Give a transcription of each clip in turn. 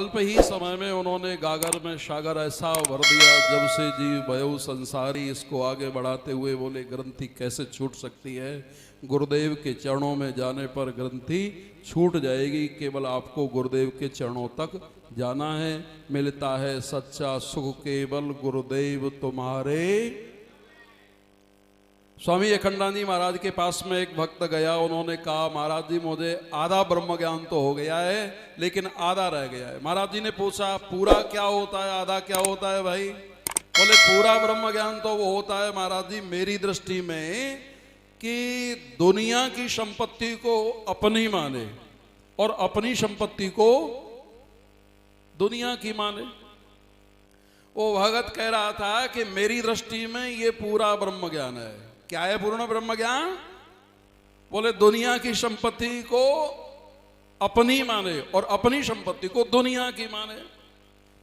अल्प ही समय में उन्होंने गागर में सागर ऐसा भर दिया, जब से जीव भयो संसारी। इसको आगे बढ़ाते हुए बोले ग्रंथि कैसे छूट सकती है? गुरुदेव के चरणों में जाने पर ग्रंथि छूट जाएगी। केवल आपको गुरुदेव के चरणों तक जाना है। मिलता है सच्चा सुख केवल गुरुदेव तुम्हारे। स्वामी अखंडानंद महाराज के पास में एक भक्त गया। उन्होंने कहा महाराज जी मुझे आधा ब्रह्म ज्ञान तो हो गया है लेकिन आधा रह गया है। महाराज जी ने पूछा पूरा क्या होता है, आधा क्या होता है भाई? बोले पूरा ब्रह्म ज्ञान तो वो होता है महाराज जी मेरी दृष्टि में कि दुनिया की संपत्ति को अपनी माने और अपनी संपत्ति को दुनिया की माने। वो भगत कह रहा था कि मेरी दृष्टि में ये पूरा ब्रह्म ज्ञान है। क्या है पूर्ण ब्रह्म ज्ञान? बोले दुनिया की संपत्ति को अपनी माने और अपनी संपत्ति को दुनिया की माने।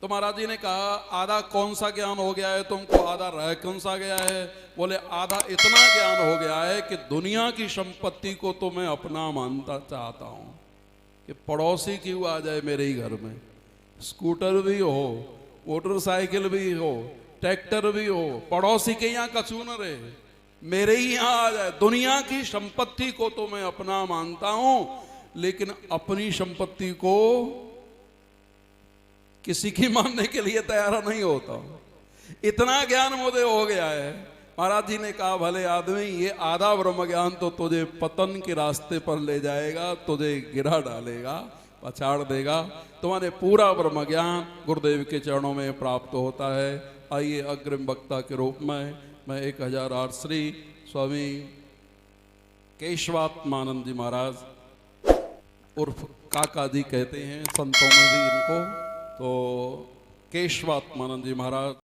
तो महाराज जी ने कहा आधा कौन सा ज्ञान हो गया है तुमको, आधा रह कौन सा गया है? बोले आधा इतना ज्ञान हो गया है कि दुनिया की संपत्ति को तो मैं अपना मानता चाहता हूं कि पड़ोसी क्यों आ जाए मेरे ही घर में, स्कूटर भी हो, मोटरसाइकिल भी हो, ट्रैक्टर भी हो, पड़ोसी के यहाँ कछू न रहे, मेरे ही यहां आ जाए। दुनिया की संपत्ति को तो मैं अपना मानता हूं लेकिन अपनी संपत्ति को किसी की मानने के लिए तैयार नहीं होता। इतना ज्ञान मुझे हो गया है। महाराज जी ने कहा भले आदमी ये आधा ब्रह्म ज्ञान तो तुझे पतन के रास्ते पर ले जाएगा, तुझे गिरा डालेगा, पछाड़ देगा। तुम्हारे पूरा ब्रह्म ज्ञान गुरुदेव के चरणों में प्राप्त होता है। आइए अग्रिम वक्ता के रूप में मैं 1008 श्री स्वामी केशवात्मानंद जी महाराज उर्फ काका जी कहते हैं संतों में भी इनको, तो केशवात्मानंद जी महाराज